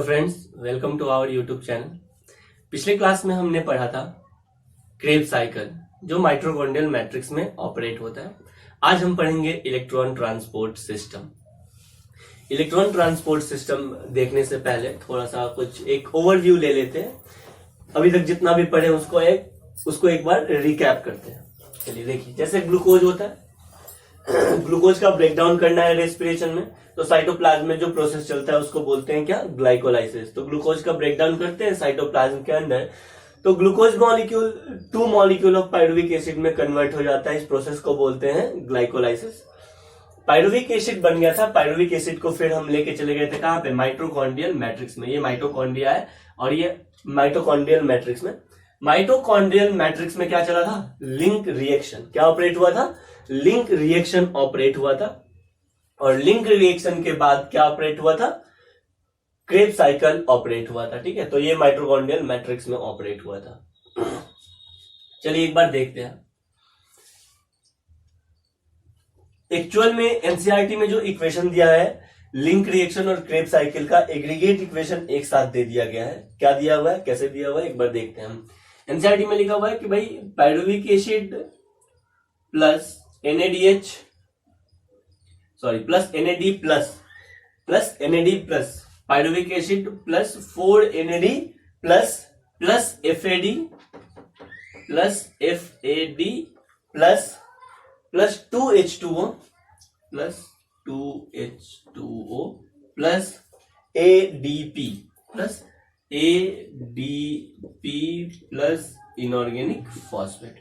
Friends, welcome to our YouTube channel. पिछले class में हमने पढ़ा था क्रेब्स साइकिल जो माइटोकॉन्ड्रियल मैट्रिक्स में ऑपरेट होता है। आज हम पढ़ेंगे electron transport system. Electron transport system देखने से पहले थोड़ा सा कुछ एक ओवरव्यू ले लेते हैं। अभी तक जितना भी पढ़े उसको एक बार रिकैप करते हैं। चलिए देखिए, जैसे ग्लूकोज होता है, ग्लूकोज का ब्रेकडाउन करना है रेस्पिरेशन में, तो साइटोप्लाज्म में जो प्रोसेस चलता है उसको बोलते हैं क्या? ग्लाइकोलाइसिस। तो ग्लूकोज का ब्रेकडाउन करते हैं साइटोप्लाज्म के अंदर, तो glucose molecule 2 molecule of pyruvic acid में कन्वर्ट हो जाता है। इस प्रोसेस को बोलते हैं ग्लाइकोलाइसिस। पायरुविक एसिड बन गया था। पायरुविक एसिड को फिर हम लेके चले गए थे कहां पे? माइटोकॉन्ड्रियल मैट्रिक्स में। ये माइटोकॉन्ड्रिया है और ये माइटोकॉन्ड्रियल मैट्रिक्स में। माइटोकॉन्ड्रियल मैट्रिक्स में क्या चला था? Link reaction. क्या ऑपरेट हुआ था? लिंक रिएक्शन ऑपरेट हुआ था। और लिंक रिएक्शन के बाद क्या ऑपरेट हुआ था? क्रेब्स साइकिल ऑपरेट हुआ था। ठीक है, तो ये माइटोकॉन्ड्रियल मैट्रिक्स में ऑपरेट हुआ था। चलिए एक बार देखते हैं। एक्चुअल में एनसीईआरटी में जो इक्वेशन दिया है लिंक रिएक्शन और क्रेब्स साइकिल का, एग्रीगेट इक्वेशन एक साथ दे दिया गया है। क्या दिया हुआ है, कैसे दिया हुआ है, एक बार देखते हैं हम। एनसीईआरटी में लिखा हुआ है कि भाई pyruvic acid plus NADH plus NAD plus NAD plus pyruvic acid plus 4NAD plus FAD plus plus 2H2O plus ADP plus inorganic phosphate.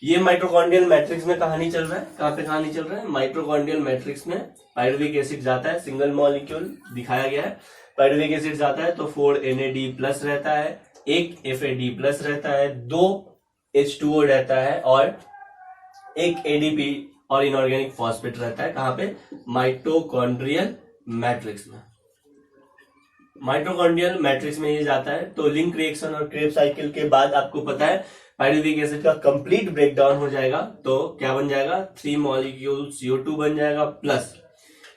ये माइटोकॉन्ड्रियल मैट्रिक्स में कहानी चल रहा है। कहां पे कहानी चल रहा है? माइटोकॉन्ड्रियल मैट्रिक्स में पायरुविक एसिड जाता है, सिंगल मॉलिक्यूल दिखाया गया है। पायरुविक एसिड जाता है तो 4NAD प्लस रहता है, एक FAD प्लस रहता है, 2 H2O रहता है और एक ADP और इनऑर्गेनिक फॉस्फेट रहता है। कहां पे? माइटोकॉन्ड्रियल मैट्रिक्स में। माइटोकॉन्ड्रियल मैट्रिक्स में ये जाता है तो लिंक रिएक्शन और क्रेब्स साइकिल के बाद आपको पता है पायरुविक एसिड का कंप्लीट ब्रेकडाउन हो जाएगा। तो क्या बन जाएगा? 3 मॉलिक्यूल CO2 बन जाएगा प्लस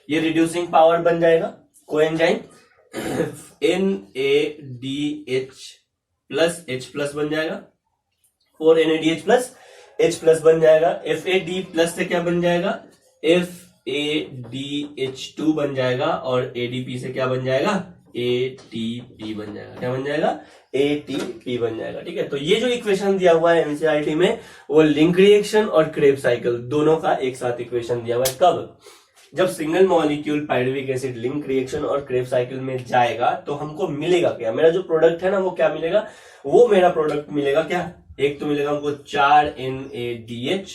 ये रिड्यूसिंग पावर बन जाएगा coenzyme NADH plus H plus बन जाएगा, 4NADH प्लस H प्लस बन जाएगा। FAD प्लस से क्या बन जाएगा? FADH2 बन जाएगा और ADP से क्या बन जाएगा? ATP बन जाएगा। क्या बन जाएगा? ATP बन जाएगा। ठीक है, तो ये जो इक्वेशन दिया हुआ है एनसीईआरटी में वो लिंक रिएक्शन और क्रेब्स साइकिल दोनों का एक साथ इक्वेशन दिया हुआ है। कब? जब single molecule pyruvic acid link reaction और क्रेब्स साइकिल में जाएगा तो हमको मिलेगा क्या? मेरा जो प्रोडक्ट है ना वो क्या मिलेगा? वो मेरा प्रोडक्ट मिलेगा क्या? एक तो मिलेगा हमको 4NADH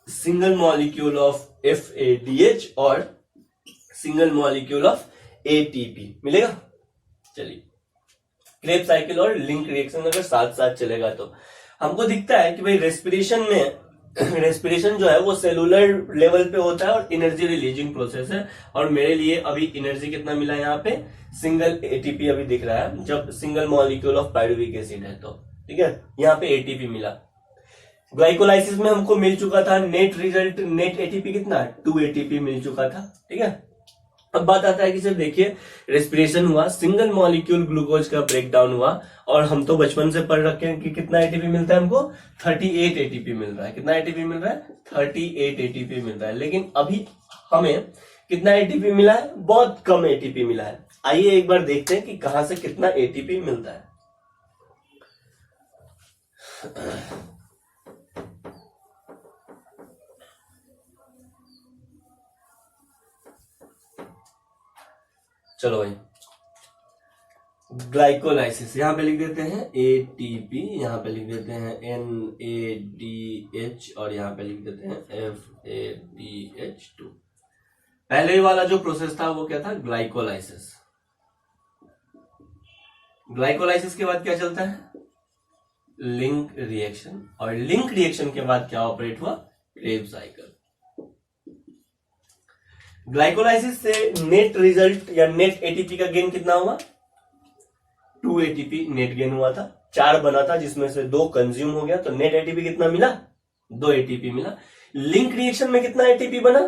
single molecule of FADH और सिंगल मॉलिक्यूल ऑफ ATP मिलेगा। चलिए, क्रेब्स साइकिल और लिंक रिएक्शन अगर साथ साथ चलेगा तो हमको दिखता है कि भाई रेस्पिरेशन जो है वो सेलुलर लेवल पे होता है और एनर्जी रिलीजिंग प्रोसेस है। और मेरे लिए अभी एनर्जी कितना मिला है? यहाँ पे सिंगल ATP अभी दिख रहा है जब single molecule of pyruvic acid है तो। ठीक है, यहाँ पे ATP मिला। ग्लाइकोलाइसिस में हमको मिल चुका था नेट रिजल्ट, नेट ATP कितना? 2 ATP मिल चुका था। ठीक है, अब बात आता है कि जब देखिए रेस्पिरेशन हुआ, सिंगल मॉलिक्यूल ग्लूकोज का ब्रेकडाउन हुआ और हम तो बचपन से पढ़ रखे हैं कि कितना ATP मिलता है हमको? 38 ATP मिल रहा है। कितना ATP मिल रहा है? 38 ATP मिल रहा है। लेकिन अभी हमें कितना ATP मिला है? बहुत कम ATP मिला है। आइए एक बार देखते हैं कि कहां से कितना ATP मिलता है। चलो भाई, ग्लाइकोलाइसिस यहां पे लिख देते हैं ATP, यहां पे लिख देते हैं NADH और यहां पे लिख देते हैं FADH2। पहले वाला जो प्रोसेस था वो क्या था? ग्लाइकोलाइसिस। ग्लाइकोलाइसिस के बाद क्या चलता है? Link reaction. और लिंक रिएक्शन के बाद क्या ऑपरेट हुआ? Krebs cycle. ग्लाइकोलाइसिस से नेट रिजल्ट या नेट ATP का गेन कितना हुआ? 2 ATP नेट गेन हुआ था। 4 बना था जिसमें से 2 कंज्यूम हो गया, तो नेट ATP कितना मिला? 2 ATP मिला। लिंक रिएक्शन में कितना ATP बना?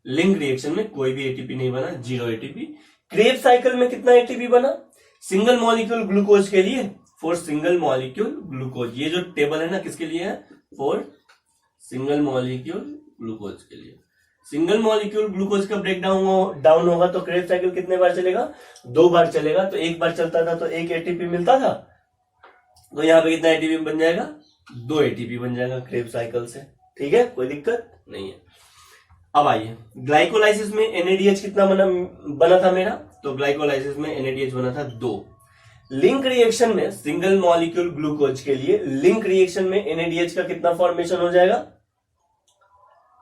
लिंक रिएक्शन में कोई भी एटीपी नहीं बना, 0 एटीपी, क्रेब साइकिल में कितना एटीपी बना सिंगल मॉलिक्यूल ग्लूकोज के लिए, फॉर सिंगल मॉलिक्यूल ग्लूकोज। ये जो टेबल है ना किसके लिए है, फॉर सिंगल मॉलिक्यूल ग्लूकोज के लिए। सिंगल मॉलिक्यूल ग्लूकोज का ब्रेक डाउन होगा तो क्रेब साइकिल कितने बार चलेगा, 2 बार चलेगा। तो एक बार चलता था तो 1 एटीपी मिलता था, तो यहाँ पे कितना एटीपी बन जाएगा, 2 एटीपी बन जाएगा क्रेब साइकिल से। ठीक है, कोई दिक्कत नहीं है। अब आइए ग्लाइकोलाइसिस में एनएडीएच कितना बना था मेरा, तो ग्लाइकोलाइसिस में एनएडीएच बना था 2। लिंक रिएक्शन में सिंगल मॉलिक्यूल ग्लूकोज के लिए लिंक रिएक्शन में एनएडीएच का कितना फॉर्मेशन हो जाएगा,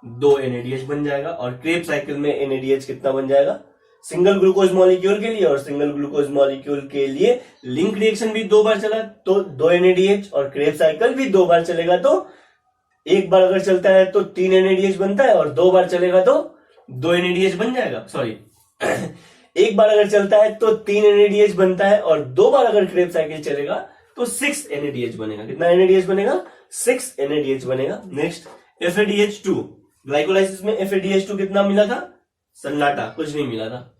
2 एनएडीएच बन जाएगा। और क्रेब साइकिल में एनएडीएच कितना बन जाएगा, सिंगल ग्लूकोज मॉलिक्यूल के लिए और सिंगल ग्लूकोज मॉलिक्यूल के लिए लिंक रिएक्शन भी 2 बार चला तो 2 एनएडीएच, और क्रेब साइकिल भी 2 बार चलेगा तो एक बार अगर चलता है तो 3 एनएडीएच बनता है, और 2 बार चलेगा तो 2 एनएडीएच बन जाएगा। सॉरी एक बार अगर चलता है तो 3 एनएडीएच बनता है, और 2 बार अगर क्रेब साइकिल चलेगा तो 6 एनएडीएच बनेगा। कितना एनएडीएच बनेगा, 6 एनएडीएच बनेगा। नेक्स्ट एफएडीएच2, ग्लाइकोलाइसिस में एफएडीएच2 कितना मिला था, सन्नाटा, कुछ नहीं मिला था।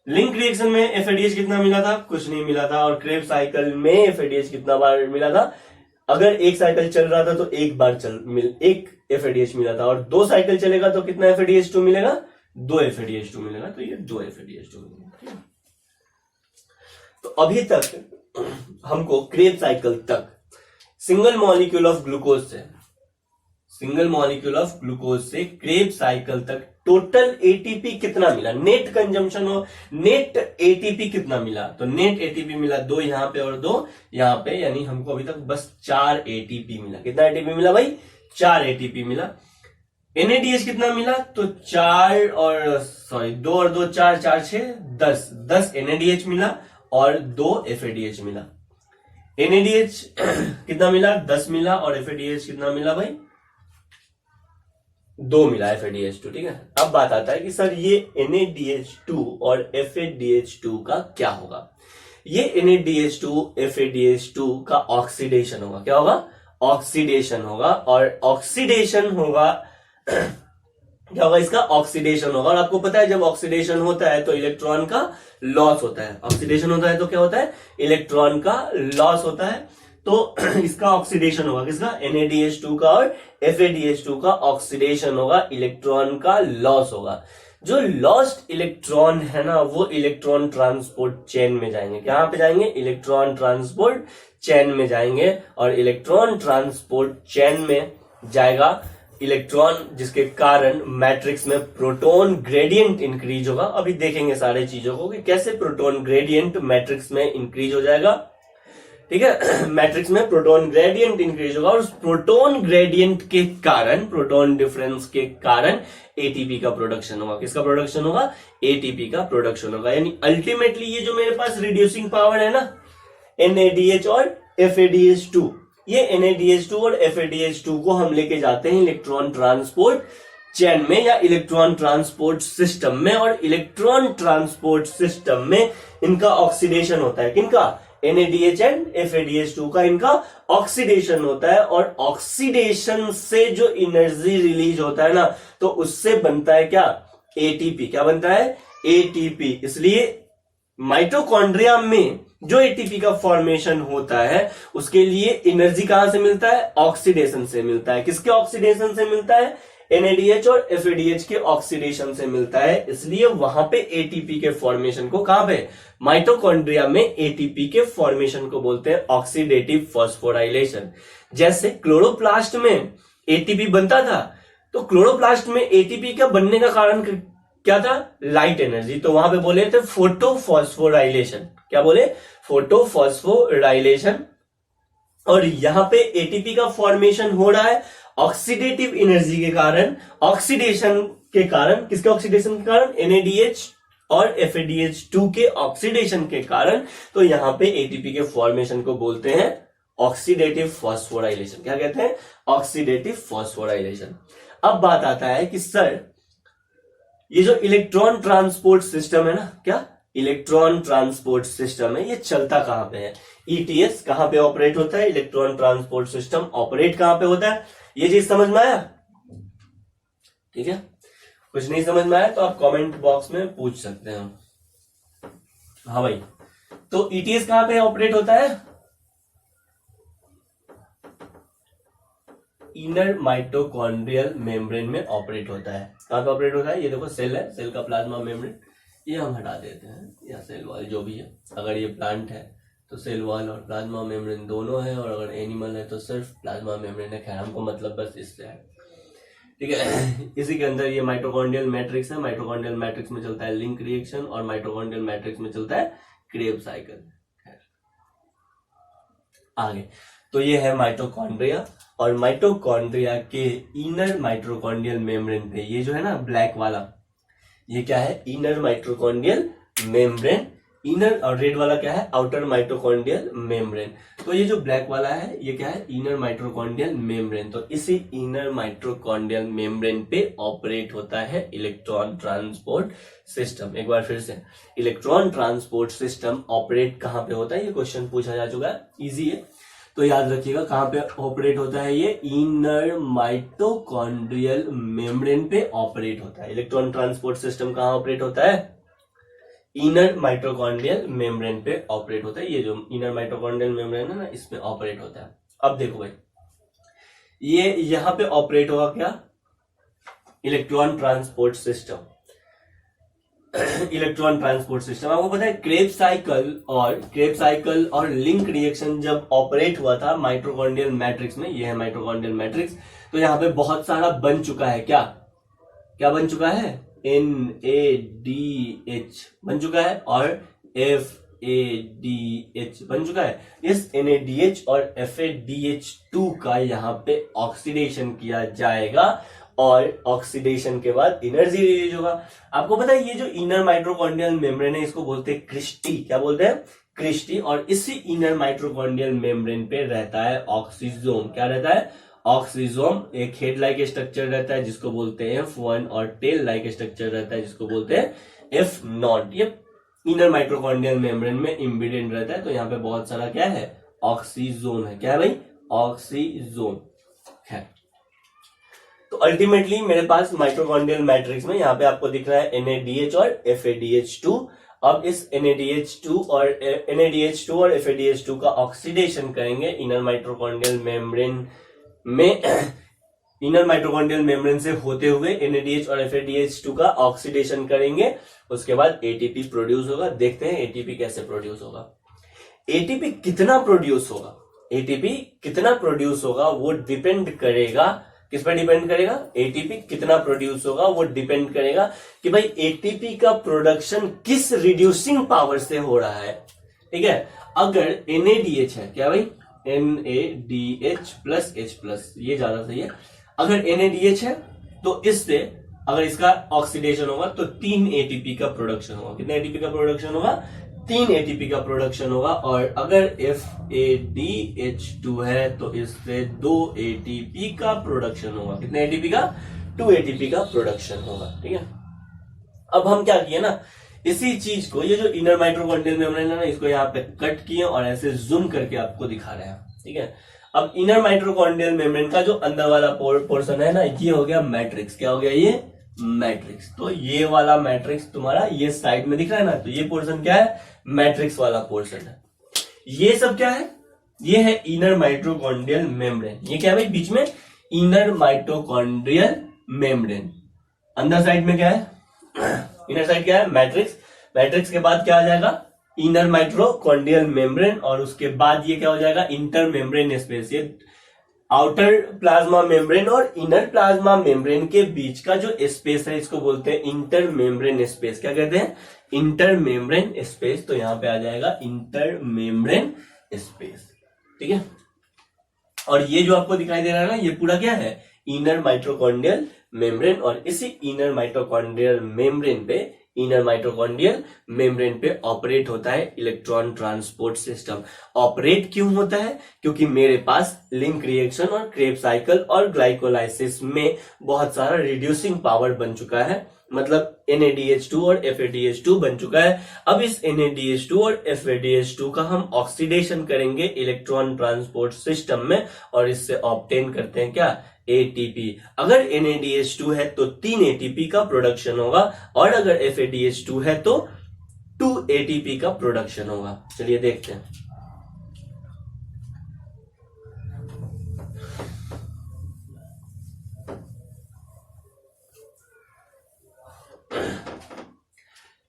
लिंक रिएक्शन में एफएडीएच कितना मिला था, कुछ नहीं मिला था। और क्रेब साइकिल में एफएडीएच कितना बार मिला था, अगर एक साइकिल चल रहा था तो एक बार एक एफएडीएच मिला था, और 2 साइकिल चलेगा तो कितना एफएडीएच2 मिलेगा, 2 एफएडीएच2 मिलेगा। तो ये 2 एफएडीएच2 मिलेगा। तो अभी तक हमको क्रेब साइकिल तक सिंगल मॉलिक्यूल ऑफ ग्लूकोज से क्रेब साइकिल तक टोटल एटीपी कितना मिला, नेट कंजम्पशन हो, नेट एटीपी कितना मिला, तो नेट एटीपी मिला 2 यहां पे और 2 यहां पे, यानी हमको अभी तक बस 4 एटीपी मिला। कितना एटीपी मिला भाई, 4 एटीपी मिला। एनएडीएच कितना मिला, तो 2 और 2 4, 4 6 10 एनएडीएच मिला और 2 एफएडीएच मिला। एनएडीएच कितना मिला, 10 मिला, और एफएडीएच कितना मिला भाई, 2 मिला एफएडीएच2। ठीक है, अब बात आता है कि सर ये NADH2 और FADH2 का क्या होगा। ये NADH2 FADH2 का ऑक्सीडेशन होगा। क्या होगा, ऑक्सीडेशन होगा। और ऑक्सीडेशन होगा क्या होगा, इसका ऑक्सीडेशन होगा। और आपको पता है जब ऑक्सीडेशन होता है तो इलेक्ट्रॉन का लॉस होता है। ऑक्सीडेशन होता है तो क्या होता है, इलेक्ट्रॉन का लॉस होता है। तो इसका ऑक्सीडेशन होगा, किसका, NADH2 का और FADH2 का ऑक्सीडेशन होगा, इलेक्ट्रॉन का लॉस होगा। जो लॉस्ट इलेक्ट्रॉन है ना वो इलेक्ट्रॉन ट्रांसपोर्ट चेन में जाएंगे। कहां पे जाएंगे, इलेक्ट्रॉन ट्रांसपोर्ट चेन में जाएंगे। और इलेक्ट्रॉन ट्रांसपोर्ट चेन में जाएगा इलेक्ट्रॉन, जिसके कारण मैट्रिक्स में प्रोटॉन ग्रेडियंट इंक्रीज होगा। अभी देखेंगे सारे चीजों को कि कैसे प्रोटॉन ग्रेडियंट मैट्रिक्स में इंक्रीज हो जाएगा। ठीक है, मैट्रिक्स में प्रोटॉन ग्रेडियंट इंक्रीज होगा, और उस प्रोटॉन ग्रेडियंट के कारण, प्रोटॉन डिफरेंस के कारण एटीपी का प्रोडक्शन होगा। किसका प्रोडक्शन होगा, एटीपी का प्रोडक्शन होगा। यानी अल्टीमेटली ये जो मेरे पास रिड्यूसिंग पावर है ना, NADH और FADH2, ये NADH2 और FADH2 को हम लेके जाते हैं इलेक्ट्रॉन ट्रांसपोर्ट चेन में या इलेक्ट्रॉन ट्रांसपोर्ट सिस्टम में। और इलेक्ट्रॉन ट्रांसपोर्ट सिस्टम में इनका ऑक्सीडेशन होता है। किनका, NADH एंड FADH2 का इनका ऑक्सीडेशन होता है। और ऑक्सीडेशन से जो एनर्जी रिलीज होता है ना, तो उससे बनता है क्या, एटीपी। क्या बनता है, एटीपी। इसलिए माइटोकॉन्ड्रिया में जो एटीपी का फॉर्मेशन होता है उसके लिए एनर्जी कहां से मिलता है, ऑक्सीडेशन से मिलता है। किसके ऑक्सीडेशन से मिलता है, NADH और FADH के ऑक्सीडेशन से मिलता है। इसलिए वहां पे एटीपी के फॉर्मेशन को, कहां पे, माइटोकॉन्ड्रिया में एटीपी के फॉर्मेशन को बोलते हैं ऑक्सीडेटिव फॉस्फोराइलेशन। जैसे क्लोरोप्लास्ट में एटीपी बनता था, तो क्लोरोप्लास्ट में एटीपी का बनने का कारण क्या था, लाइट एनर्जी। तो वहां पे बोले थे फोटोफॉस्फोराइलेशन। क्या बोले, फोटोफॉस्फोराइलेशन। और यहां पे एटीपी का फॉर्मेशन हो रहा है ऑक्सीडेटिव एनर्जी के कारण, ऑक्सीडेशन के कारण। किसके ऑक्सीडेशन के कारण, NADH और FADH2 के ऑक्सीडेशन के कारण। तो यहां पे एटीपी के फॉर्मेशन को बोलते हैं ऑक्सीडेटिव फॉस्फोराइलेशन। क्या कहते हैं, ऑक्सीडेटिव फॉस्फोराइलेशन। अब बात आता है कि सर ये जो इलेक्ट्रॉन ट्रांसपोर्ट सिस्टम है ना, क्या, इलेक्ट्रॉन ट्रांसपोर्ट सिस्टम है, ये चलता कहां पे है, ETS कहां पे ऑपरेट होता है, इलेक्ट्रॉन ट्रांसपोर्ट सिस्टम ऑपरेट कहां पे होता है। ये चीज समझ में आया, ठीक है। कुछ नहीं समझ में आया तो आप कमेंट बॉक्स में पूछ सकते हैं। हाँ भाई, तो ईटीएस कहां पे ऑपरेट होता है? इनर माइटोकॉन्ड्रियल मेम्ब्रेन में ऑपरेट होता है। कहां पे ऑपरेट होता है? ये देखो सेल है, सेल का प्लाज्मा मेम्ब्रेन, ये हम हटा देते हैं, या सेल वॉल जो भी है। अगर ये प्लांट है तो सेल वॉल और प्लाज्मा मेम्ब्रेन दोनों है, और अगर एनिमल है तो सिर्फ प्लाज्मा मेम्ब्रेन है। खैर हमको मतलब बस इससे है, ठीक है। इसी के अंदर ये माइटोकॉन्ड्रियल मैट्रिक्स है। माइटोकॉन्ड्रियल मैट्रिक्स में चलता है लिंक रिएक्शन, और माइटोकॉन्ड्रियल मैट्रिक्स में चलता है क्रेब साइकिल। आगे तो ये है माइटोकॉन्ड्रिया, और माइटोकॉन्ड्रिया के इनर माइटोकॉन्ड्रियल मेम्ब्रेन पे ये जो है ना ब्लैक वाला, ये क्या है? Inner mitochondrial membrane. इनर, और रेड वाला क्या है? Outer mitochondrial membrane. तो ये जो ब्लैक वाला है ये क्या है? Inner mitochondrial membrane. तो इसी इनर माइटोकॉन्ड्रियल मेम्ब्रेन पे ऑपरेट होता है इलेक्ट्रॉन ट्रांसपोर्ट सिस्टम। एक बार फिर से, इलेक्ट्रॉन ट्रांसपोर्ट सिस्टम ऑपरेट कहां पे होता है? ये क्वेश्चन पूछा जा चुका है, इजी है, तो याद रखिएगा कहां पे ऑपरेट होता है? ये इनर माइटोकॉन्ड्रियल मेम्ब्रेन पे ऑपरेट होता है। इलेक्ट्रॉन ट्रांसपोर्ट सिस्टम कहां ऑपरेट होता है? इनर माइटोकॉन्ड्रियल मेम्ब्रेन पे ऑपरेट होता है। ये जो इनर माइटोकॉन्ड्रियल मेम्ब्रेन है ना, इसमें ऑपरेट होता है। अब देखो भाई, ये यहां पे ऑपरेट होगा क्या? Electron transport system. Electron transport system आपको पता है, क्रेब साइकिल और लिंक रिएक्शन जब ऑपरेट हुआ था माइटोकॉन्ड्रियल मैट्रिक्स में, ये है माइटोकॉन्ड्रियल मैट्रिक्स, तो यहां पे बहुत सारा बन चुका है। क्या क्या बन चुका है? NADH बन चुका है, और FADH बन चुका है। इस NADH और FADH2 का यहाँ पे ऑक्सीडेशन किया जाएगा, और ऑक्सीडेशन के बाद एनर्जी रिलीज होगा। आपको पता है ये जो इनर माइटोकॉन्ड्रियल मेम्ब्रेन है, इसको बोलते हैं क्रिस्टी। क्या बोलते हैं? क्रिस्टी। और इसी इनर माइटोकॉन्ड्रियल मेम्ब्रेन पे रहता है ऑक्सीजोम। क्या रहता है? ऑक्सीजोम। एक हेड लाइक स्ट्रक्चर रहता है जिसको बोलते हैं F1, और टेल लाइक स्ट्रक्चर रहता है जिसको बोलते हैं F0। ये इनर माइटोकॉन्ड्रियल मेम्ब्रेन में इम्बेडेड रहता है। तो यहाँ पे बहुत सारा क्या है? ऑक्सीजोम है। क्या है भाई? ऑक्सीजोम है। तो अल्टीमेटली मेरे पास माइटोकॉन्ड्रियल मैट्रिक्स में यहाँ पे आपको दिख रहा है NADH और FADH2। अब इस NADH2 और FADH2 का ऑक्सीडेशन करेंगे इनर माइटोकॉन्ड्रियल मेम्ब्रेन में। इनर माइटोकॉन्ड्रियल मेम्ब्रेन से होते हुए NADH और FADH2 का ऑक्सीडेशन करेंगे। उसके बाद ATP प्रोड्यूस होगा। देखते हैं ATP कैसे प्रोड्यूस होगा। ATP कितना प्रोड्यूस होगा? ATP कितना प्रोड्यूस होगा वो डिपेंड करेगा, किस पर डिपेंड करेगा? ATP कितना प्रोड्यूस होगा वो डिपेंड करेगा कि भाई ATP का प्रोडक्शन किस रिड्यूसिंग पावर से हो रहा है। ठीक है, अगर NADH है, क्या भाई? NADH प्लस H प्लस, ये ज्यादा सही है। अगर NADH है तो इससे अगर इसका ऑक्सीडेशन होगा तो 3 ATP का प्रोडक्शन होगा। कितने ATP का प्रोडक्शन होगा? 3 ATP का प्रोडक्शन होगा। और अगर FADH2 है तो इससे 2 ATP का प्रोडक्शन होगा। कितने ATP का? 2 ATP का प्रोडक्शन होगा। ठीक है, अब हम क्या किए ना, इसी चीज को, ये जो इनर माइटोकॉन्ड्रियल मेम्ब्रेन है ना, इसको यहाँ पे कट किए और ऐसे जूम करके आपको दिखा रहे हैं। ठीक है, अब इनर माइटोकॉन्ड्रियल मेम्ब्रेन का जो अंदर वाला पोर्शन है ना, ये हो गया मैट्रिक्स। क्या हो गया? ये मैट्रिक्स। तो ये वाला मैट्रिक्स तुम्हारा ये साइड में दिख रहा है ना, तो ये पोर्शन क्या है? मैट्रिक्स वाला पोर्शन है। ये सब क्या है? ये है इनर माइटोकॉन्ड्रियल मेम्ब्रेन। ये क्या है भाई? बीच में इनर माइटोकॉन्ड्रियल मेम्ब्रेन। अंदर साइड में क्या है? इनर साइड क्या है? मैट्रिक्स। मैट्रिक्स के बाद क्या आ जाएगा? इनर माइटोकॉन्ड्रियल मेम्ब्रेन, और उसके बाद ये क्या हो जाएगा? Inter membrane space. ये आउटर प्लाज्मा मेम्ब्रेन और इनर प्लाज्मा मेम्ब्रेन के बीच का जो स्पेस है इसको बोलते हैं इंटर मेम्ब्रेन स्पेस। क्या कहते हैं? Inter membrane space. तो यहां पे आ जाएगा इंटर मेम्ब्रेन स्पेस। ठीक है, और ये जो आपको दिखाई दे रहा है ना, ये पूरा क्या है? Inner mitochondrial membrane. और इसी इनर माइटोकॉन्ड्रियल मेम्ब्रेन पे ऑपरेट होता है इलेक्ट्रॉन ट्रांसपोर्ट सिस्टम। ऑपरेट क्यों होता है? क्योंकि मेरे पास लिंक रिएक्शन और क्रेब साइकिल और ग्लाइकोलाइसिस में बहुत सारा रिड्यूसिंग पावर बन चुका है। मतलब NADH2 और FADH2 बन चुका है। अब इस NADH2 और FADH2 का हम ऑक्सीडेशन करेंगे इलेक्ट्रॉन ट्रांसपोर्ट सिस्टम में, और इससे ऑब्टेन करते हैं क्या? ATP। अगर NADH2 है तो 3 ATP का प्रोडक्शन होगा, और अगर FADH2 है तो 2 ATP का प्रोडक्शन होगा। चलिए देखते हैं।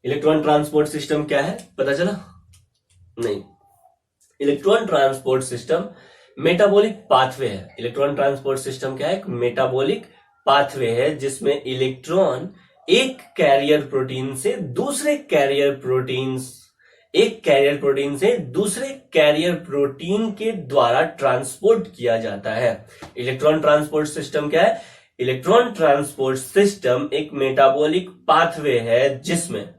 इलेक्ट्रॉन ट्रांसपोर्ट सिस्टम क्या है, पता चला? नहीं, electron transport system metabolic pathway है। इलेक्ट्रॉन ट्रांसपोर्ट सिस्टम क्या है? एक मेटाबॉलिक पाथवे है जिसमें इलेक्ट्रॉन एक कैरियर प्रोटीन से दूसरे कैरियर प्रोटीन के द्वारा ट्रांसपोर्ट किया जाता है। इलेक्ट्रॉन ट्रांसपोर्ट सिस्टम क्या है? इलेक्ट्रॉन ट्रांसपोर्ट सिस्टम एक मेटाबॉलिक पाथवे है जिसमें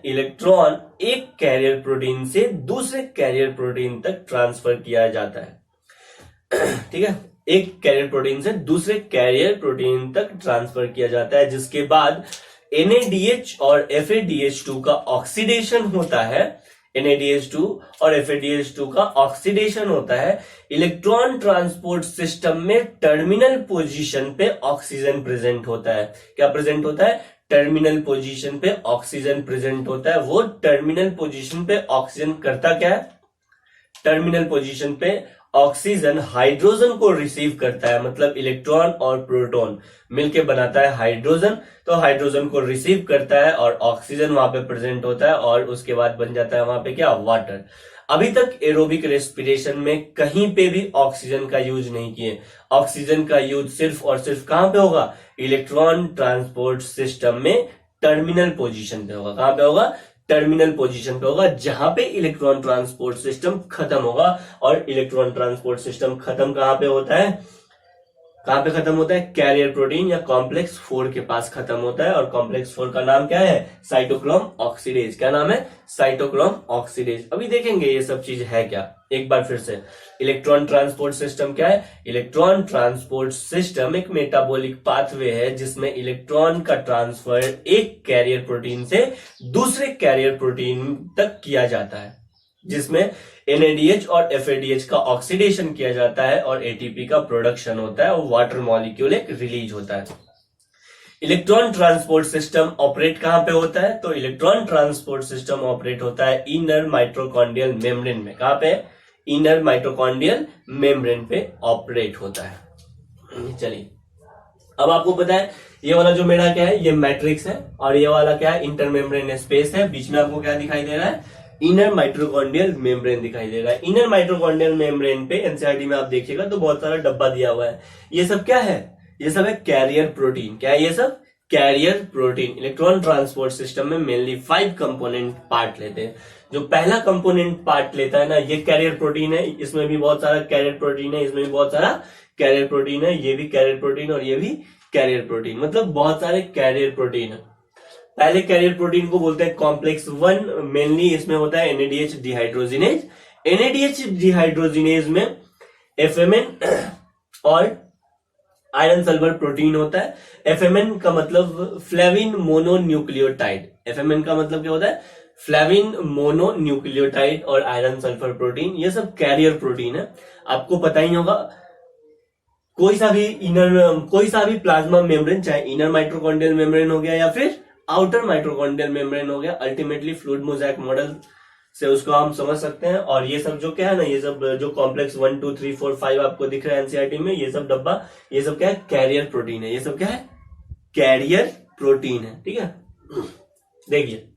इलेक्ट्रॉन एक कैरियर प्रोटीन से दूसरे कैरियर प्रोटीन तक ट्रांसफर किया जाता है। ठीक है, एक कैरियर प्रोटीन से दूसरे कैरियर प्रोटीन तक ट्रांसफर किया जाता है, जिसके बाद NADH और FADH2 का ऑक्सीडेशन होता है। NADH2 और FADH2 का ऑक्सीडेशन होता है। इलेक्ट्रॉन ट्रांसपोर्ट सिस्टम में टर्मिनल पोजीशन पे ऑक्सीजन प्रेजेंट होता है। क्या प्रेजेंट होता है? टर्मिनल पोजीशन पे ऑक्सीजन प्रेजेंट होता है। वो टर्मिनल पोजीशन पे ऑक्सीजन करता क्या है? टर्मिनल पोजीशन पे ऑक्सीजन हाइड्रोजन को रिसीव करता है, मतलब इलेक्ट्रॉन और प्रोटॉन मिलके बनाता है हाइड्रोजन, तो हाइड्रोजन को रिसीव करता है और ऑक्सीजन वहां पे प्रेजेंट होता है और उसके बाद बन जाता है वहां पे क्या? वाटर। अभी तक एरोबिक रेस्पिरेशन में कहीं पे भी ऑक्सीजन का यूज नहीं किए। ऑक्सीजन का यूज सिर्फ और सिर्फ कहां पे होगा? इलेक्ट्रॉन ट्रांसपोर्ट सिस्टम में टर्मिनल पोजीशन पे होगा। कहां पे होगा? टर्मिनल पोजीशन पे होगा, जहां पे इलेक्ट्रॉन ट्रांसपोर्ट सिस्टम खत्म होगा। और इलेक्ट्रॉन ट्रांसपोर्ट सिस्टम खत्म कहां पे होता है? कहां पे खत्म होता है? कैरियर प्रोटीन या कॉम्प्लेक्स 4 के पास खत्म होता है। और कॉम्प्लेक्स 4 का नाम क्या है? Cytochrome oxidase. क्या नाम है? Cytochrome oxidase. अभी देखेंगे ये सब चीज है क्या, एक बार फिर से। इलेक्ट्रॉन ट्रांसपोर्ट सिस्टम क्या है? इलेक्ट्रॉन ट्रांसपोर्ट सिस्टम एक मेटाबॉलिक पाथवे है जिसमें इलेक्ट्रॉन का ट्रांसफर एक कैरियर प्रोटीन से दूसरे कैरियर प्रोटीन तक किया जाता है, जिसमें NADH और FADH का ऑक्सीडेशन किया जाता है और ATP का प्रोडक्शन होता है और वाटर मॉलिक्यूल एक रिलीज होता है। इलेक्ट्रॉन ट्रांसपोर्ट सिस्टम ऑपरेट कहां पे होता है? तो इलेक्ट्रॉन ट्रांसपोर्ट सिस्टम ऑपरेट होता है इनर माइटोकॉन्ड्रियल मेम्ब्रेन में। कहां पे? इनर माइटोकॉन्ड्रियल मेम्ब्रेन पे ऑपरेट होता है। चलिए, अब आपको पता है ये वाला जो मेरा क्या है? ये मैट्रिक्स है। और ये वाला क्या है? इंटरमेम्ब्रेन स्पेस है। बीच में आपको क्या दिखाई दे रहा है? इनर माइटोकॉन्ड्रियल मेम्ब्रेन दिखाई दे रहा है। इनर माइटोकॉन्ड्रियल मेम्ब्रेन पे एनसीईआरटी में आप देखिएगा तो बहुत सारा डब्बा दिया हुआ है। ये सब क्या है? ये सब है कैरियर प्रोटीन। क्या है ये सब? Carrier protein. Electron transport system में मेनली 5 कंपोनेंट पार्ट लेते हैं। जो पहला कंपोनेंट पार्ट लेता है ना, ये कैरियर प्रोटीन है। इसमें भी बहुत सारा कैरियर प्रोटीन है, इसमें भी बहुत सारा कैरियर प्रोटीन है, ये भी कैरियर प्रोटीन और ये भी कैरियर प्रोटीन, मतलब बहुत सारे कैरियर प्रोटीन है। पहले कैरियर प्रोटीन को बोलते हैं कॉम्प्लेक्स 1। मेनली इसमें होता है NADH डिहाइड्रोजिनेज। NADH डिहाइड्रोजिनेज में FMN और आयरन सल्फर प्रोटीन होता है। FMN का मतलब फ्लेविन मोनोन्यूक्लियोटाइड। FMN का मतलब क्या होता है? फ्लेविन मोनोन्यूक्लियोटाइड और आयरन सल्फर प्रोटीन, ये सब कैरियर प्रोटीन है। आपको पता ही होगा, कोई सा भी प्लाज्मा मेम्ब्रेन, चाहे इनर माइटोकॉन्ड्रियल मेम्ब्रेन हो गया या फिर आउटर माइटोकॉन्ड्रियल मेम्ब्रेन हो गया, अल्टीमेटली फ्लूइड मोज़ेक मॉडल से उसको हम समझ सकते हैं। और ये सब जो क्या है ना, ये सब जो कॉम्प्लेक्स 1 2 3 4 5 आपको दिख रहा है एनसीईआरटी में, ये सब डब्बा, ये सब क्या है? कैरियर प्रोटीन है। ये सब क्या है? कैरियर प्रोटीन है। ठीक है, देखिए,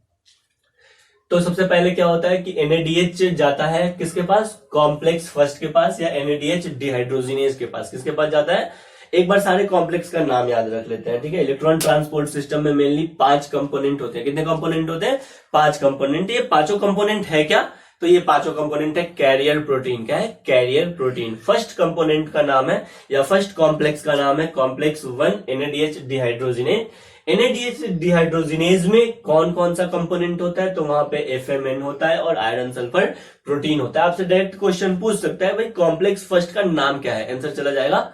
तो सबसे पहले क्या होता है कि NADH जाता है किसके पास? कॉम्प्लेक्स फर्स्ट के पास, या NADH डिहाइड्रोजिनेज के पास। किसके पास जाता है? एक बार सारे कॉम्प्लेक्स का नाम याद रख लेते हैं। ठीक है, इलेक्ट्रॉन ट्रांसपोर्ट सिस्टम में मेनली 5 कंपोनेंट होते हैं। कितने कंपोनेंट होते हैं? 5 कंपोनेंट। ये पांचों कंपोनेंट है क्या? तो ये पांचों कंपोनेंट है कैरियर प्रोटीन। क्या है? Carrier protein. फर्स्ट कंपोनेंट का नाम है या फर्स्ट कॉम्प्लेक्स का नाम है complex 1 NADH dehydrogenase. NADH dehydrogenase में कौन कौन सा कंपोनेंट होता है? तो वहां पे FMN होता है और आयरन सल्फर प्रोटीन होता है। आपसे डायरेक्ट क्वेश्चन पूछ सकता है, भाई कॉम्प्लेक्स फर्स्ट का नाम क्या है? आंसर चला जाएगा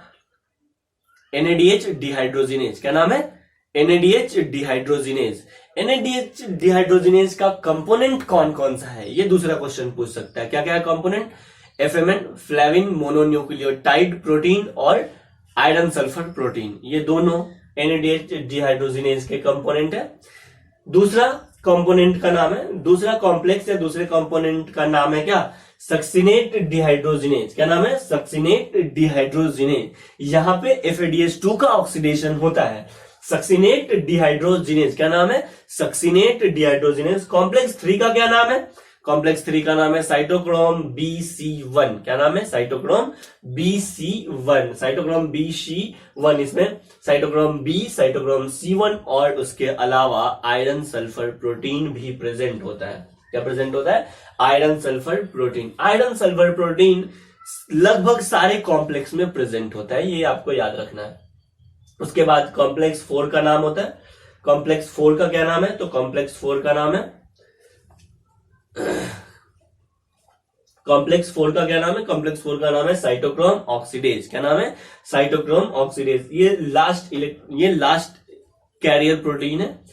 NADH डिहाइड्रोजिनेज। क्या नाम है? NADH dehydrogenase. NADH डिहाइड्रोजिनेज का कंपोनेंट कौन कौन सा है? ये दूसरा क्वेश्चन पूछ सकता है। क्या क्या है component? FMN flavin mononucleotide protein और आयरन सल्फर प्रोटीन, ये दोनों NADH डिहाइड्रोजिनेज के कंपोनेंट है। दूसरा कंपोनेंट का नाम है, दूसरा कॉम्प्लेक्स या दूसरे कंपोनेंट का नाम है क्या, सक्सिनेट डिहाइड्रोजिनेज। क्या नाम है, सक्सिनेट डिहाइड्रोजिनेज। यहां पे FADH2 का ऑक्सीडेशन होता है। सक्सिनेट डिहाइड्रोजिनेज, क्या नाम है, सक्सिनेट डिहाइड्रोजिनेज। कॉम्प्लेक्स 3 का क्या नाम है, कॉम्प्लेक्स 3 का नाम है साइटोक्रोम BC1। क्या नाम है, साइटोक्रोम BC1, साइटोक्रोम BC1। इसमें साइटोक्रोम B, साइटोक्रोम C1 और उसके अलावा आयरन सल्फर प्रोटीन भी प्रेजेंट होता है। क्या प्रेजेंट होता है, iron sulphur protein. Iron sulphur protein लगभग सारे कॉम्प्लेक्स में प्रेजेंट होता है, ये आपको याद रखना है। उसके बाद कॉम्प्लेक्स 4 का नाम होता है, कॉम्प्लेक्स 4 का क्या नाम है, तो कॉम्प्लेक्स 4 का नाम है, कॉम्प्लेक्स 4 का क्या नाम है, कॉम्प्लेक्स 4 का नाम है साइटोक्रोम ऑक्सीडेज। क्या नाम है, साइटोक्रोम ऑक्सीडेज। ये लास्ट कैरियर प्रोटीन है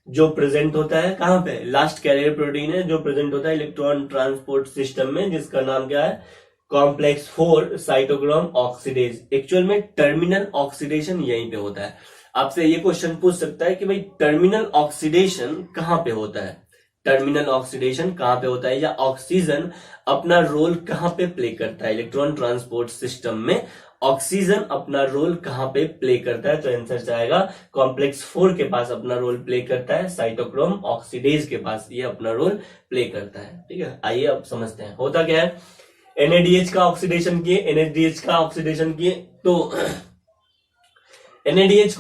जो प्रेजेंट होता है कहां पे, लास्ट कैरियर प्रोटीन है जो प्रेजेंट होता है इलेक्ट्रॉन ट्रांसपोर्ट सिस्टम में, जिसका नाम क्या है, कॉम्प्लेक्स 4 साइटोक्रोम ऑक्सीडेज। एक्चुअल में टर्मिनल ऑक्सीडेशन यहीं पे होता है। आपसे ये क्वेश्चन पूछ सकता है कि भाई टर्मिनल ऑक्सीडेशन कहां पे होता है, टर्मिनल ऑक्सीडेशन कहां पे होता है, या ऑक्सीजन अपना रोल कहां पे प्ले करता है इलेक्ट्रॉन ट्रांसपोर्ट सिस्टम में, ऑक्सीजन अपना रोल कहां पे प्ले करता है, तो आंसर जाएगा कॉम्प्लेक्स 4 के पास अपना रोल प्ले करता है, साइटोक्रोम ऑक्सीडेज के पास ये अपना रोल प्ले करता है। ठीक है, आइए अब समझते हैं होता क्या है। NADH का ऑक्सीडेशन किए, NADH का ऑक्सीडेशन किए, तो NADH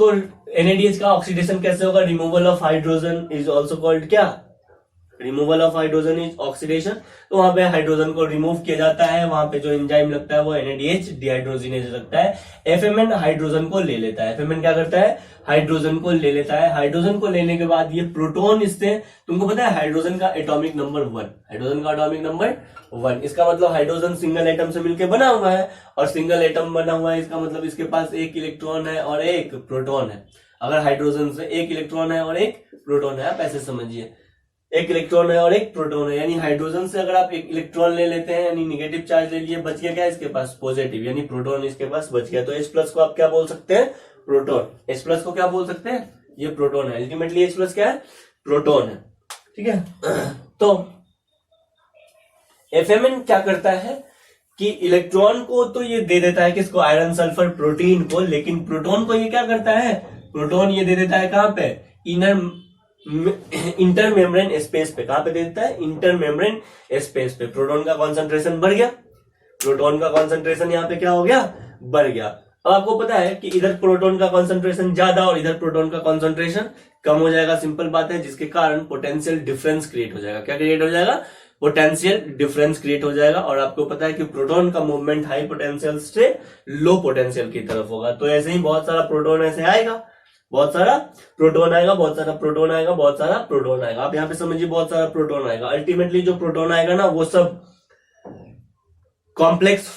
का ऑक्सीडेशन कैसे होगा, removal of hydrogen is also called क्या, removal of hydrogen is oxidation. तो वहां पे हाइड्रोजन को रिमूव किया जाता है, वहां पे जो एंजाइम लगता है वो NADH डिहाइड्रोजिनेज लगता है। FMN हाइड्रोजन को ले लेता है, FMN क्या करता है, हाइड्रोजन को ले लेता है। हाइड्रोजन को लेने के बाद ये प्रोटॉन इससे, तुमको पता है हाइड्रोजन का एटॉमिक नंबर 1, हाइड्रोजन का एटॉमिक नंबर 1। इसका मतलब हाइड्रोजन सिंगल एटम से मिलकर बना हुआ है, और सिंगल एटम बना हुआ है इसका मतलब इसके पास एक इलेक्ट्रॉन है और एक प्रोटॉन है। अगर हाइड्रोजन से एक इलेक्ट्रॉन है और एक प्रोटॉन है, आप ऐसे समझिए, एक इलेक्ट्रॉन है और एक प्रोटॉन है, यानी हाइड्रोजन से अगर आप एक इलेक्ट्रॉन ले लेते हैं, यानी निगेटिव चार्ज ले लिए, बच गया क्या इसके पास, पॉजिटिव, यानी प्रोटॉन इसके पास बच गया। तो H+ को आप क्या बोल सकते हैं, प्रोटॉन। H+ को क्या बोल सकते हैं, ये प्रोटॉन है। अल्टीमेटली H+ क्या है, प्रोटॉन है। ठीक है, तो FMN क्या करता है कि इलेक्ट्रॉन को तो ये दे देता है किसको, आयरन सल्फर प्रोटीन को, लेकिन प्रोटॉन को ये क्या करता है, प्रोटॉन ये दे देता है कहां पे, इंटर मेम्ब्रेन स्पेस पे। कहां पे दे देता है, इंटर मेम्ब्रेन स्पेस पे। प्रोटॉन का कॉन्सेंट्रेशन बढ़ गया, प्रोटॉन का कॉन्सेंट्रेशन यहाँ पे क्या हो गया, बढ़ गया। अब आपको पता है कि इधर प्रोटॉन का कॉन्सेंट्रेशन ज्यादा और इधर प्रोटॉन का कॉन्सेंट्रेशन कम हो जाएगा, सिंपल बात है, जिसके कारण पोटेंशियल डिफरेंस क्रिएट हो जाएगा। क्या क्रिएट हो जाएगा, पोटेंशियल डिफरेंस क्रिएट हो जाएगा। और आपको पता है कि प्रोटॉन का मूवमेंट हाई पोटेंशियल से लो पोटेंशियल की तरफ होगा। तो ऐसे ही बहुत सारा प्रोटॉन ऐसे आएगा, बहुत सारा प्रोटॉन आएगा, बहुत सारा प्रोटॉन आएगा, बहुत सारा प्रोटॉन आएगा। आप यहाँ पे समझिए, बहुत सारा प्रोटॉन आएगा। अल्टीमेटली जो प्रोटॉन आएगा ना, वो सब कॉम्प्लेक्स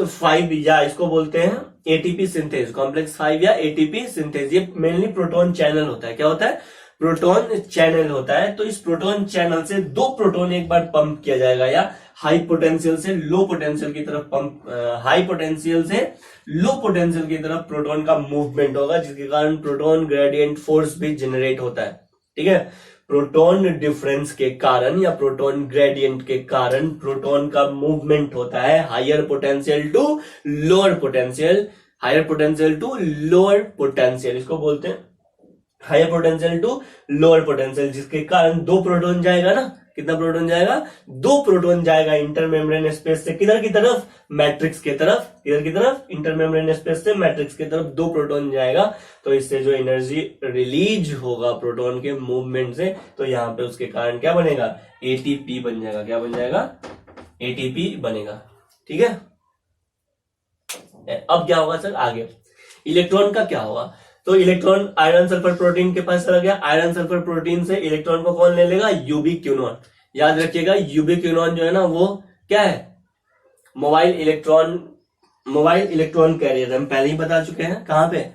5 या इसको बोलते हैं ATP सिंथेज, कॉम्प्लेक्स 5 या ATP सिंथेज। ये मेनली प्रोटॉन चैनल होता है। क्या होता है, प्रोटॉन चैनल होता है। तो इस प्रोटॉन चैनल से 2 प्रोटॉन एक बार पंप किया जाएगा, या हाई पोटेंशियल से लो पोटेंशियल की तरफ पंप, हाई पोटेंशियल से लो पोटेंशियल की तरफ प्रोटॉन का मूवमेंट होगा, जिसके कारण प्रोटॉन ग्रेडियंट फोर्स भी जनरेट होता है। ठीक है, प्रोटॉन डिफरेंस के कारण या प्रोटॉन ग्रेडियंट के कारण प्रोटॉन का मूवमेंट होता है higher potential to lower potential, higher potential to lower potential, इसको बोलते हैं higher potential to lower potential, जिसके कारण 2 प्रोटॉन जाएगा ना, कितना प्रोटॉन जाएगा, 2 प्रोटॉन जाएगा इंटर मेम्ब्रेन स्पेस से किधर की तरफ, मैट्रिक्स के तरफ, किधर की तरफ, इंटर मेम्ब्रेन स्पेस से मैट्रिक्स की तरफ 2 प्रोटॉन जाएगा। तो इससे जो एनर्जी रिलीज होगा प्रोटॉन के मूवमेंट से, तो यहां पे उसके कारण क्या बनेगा, ATP बन जाएगा। क्या बन जाएगा, ATP बनेगा। ठीक है, अब क्या होगा सर आगे, इलेक्ट्रॉन का क्या होगा। तो इलेक्ट्रॉन आयरन सल्फर प्रोटीन के पास चला गया, आयरन सल्फर प्रोटीन से इलेक्ट्रॉन को कौन ले लेगा, यूबिक्विनोन। याद रखिएगा, यूबिक्विनोन जो है ना, वो क्या है, मोबाइल इलेक्ट्रॉन कैरियर। हम पहले ही बता चुके हैं कहां पे,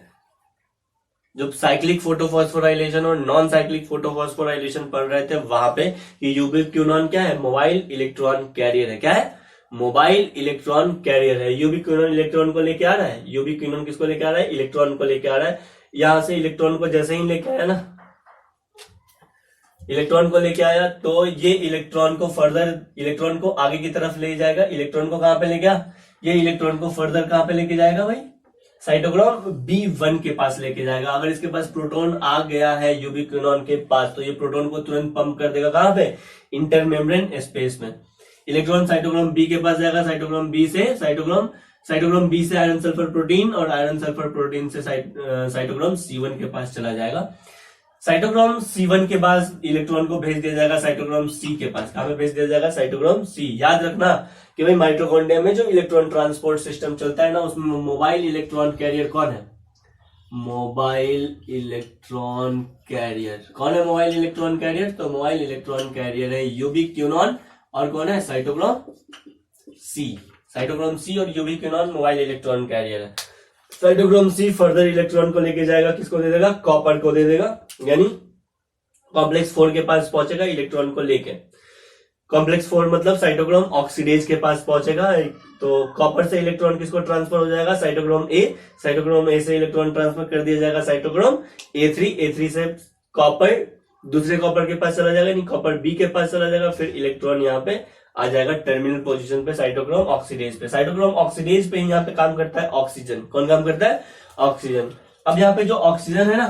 जब साइक्लिक फोटोफॉस्फोराइलेशन और नॉन साइक्लिक फोटोफॉस्फोराइलेशन पढ़ रहे थे वहां पे, कि यूबिक्विनोन क्या है, मोबाइल इलेक्ट्रॉन कैरियर है। क्या है, मोबाइल इलेक्ट्रॉन कैरियर है। यूबिक्विनोन इलेक्ट्रॉन को लेके आ रहा है, यूबिक्विनोन किसको लेके आ रहा है, इलेक्ट्रॉन को लेके आ रहा है। यहां से इलेक्ट्रॉन को जैसे ही लेके आया ना, इलेक्ट्रॉन को लेके आया तो ये इलेक्ट्रॉन को आगे की तरफ ले जाएगा। इलेक्ट्रॉन को कहां पे ले गया, ये इलेक्ट्रॉन को फर्दर कहां पे लेके जाएगा भाई, साइटोक्रोम B1 के पास लेके जाएगा। अगर इसके पास प्रोटॉन आ गया है यूबिक्विनॉन के पास तो ये प्रोटॉन को तुरंत पंप कर देगा कहां पे, इंटरमेम्ब्रेन स्पेस में। इलेक्ट्रॉन साइटोक्रोम B के पास जाएगा, साइटोक्रोम B से साइटोक्रोम B से आयरन सल्फर प्रोटीन और आयरन सल्फर प्रोटीन से साइटोक्रोम C1 के पास चला जाएगा। साइटोक्रोम C1 के बाद इलेक्ट्रॉन को भेज दिया जाएगा साइटोक्रोम C के पास। कहां पे भेज दिया जाएगा, साइटोक्रोम C। याद रखना कि भाई माइटोकॉन्ड्रिया में जो इलेक्ट्रॉन ट्रांसपोर्ट सिस्टम चलता है ना, उसमें मोबाइल इलेक्ट्रॉन कैरियर कौन है, मोबाइल इलेक्ट्रॉन कैरियर। कौन है मोबाइल इलेक्ट्रॉन कैरियर, तो मोबाइल इलेक्ट्रॉन कैरियर है यूबिक्विनॉन और कौन है, साइटोक्रोम C। साइटोक्रोम C और यूबिक्विनॉन मोबाइल इलेक्ट्रॉन कैरियर है। साइटोक्रोम C फर्दर इलेक्ट्रॉन को लेके जाएगा, किसको दे देगा, कॉपर को दे देगा, यानी कॉम्प्लेक्स 4 के पास पहुंचेगा इलेक्ट्रॉन को लेके। कॉम्प्लेक्स 4 मतलब साइटोक्रोम ऑक्सीडेज के पास पहुंचेगा। तो कॉपर से इलेक्ट्रॉन किसको ट्रांसफर हो जाएगा, साइटोक्रोम A। साइटोक्रोम A से इलेक्ट्रॉन ट्रांसफर कर दिया जाएगा साइटोक्रोम A3 से कॉपर दूसरे कॉपर के पास चला जाएगा, यानी कॉपर B के पास चला जाएगा। फिर इलेक्ट्रॉन यहाँ पे आ जाएगा टर्मिनल पोजीशन पे साइटोक्रोम ऑक्सीडेज पे। साइटोक्रोम ऑक्सीडेज पे यहाँ पे काम करता है ऑक्सीजन। कौन काम करता है, ऑक्सीजन। अब यहाँ पे जो ऑक्सीजन है ना,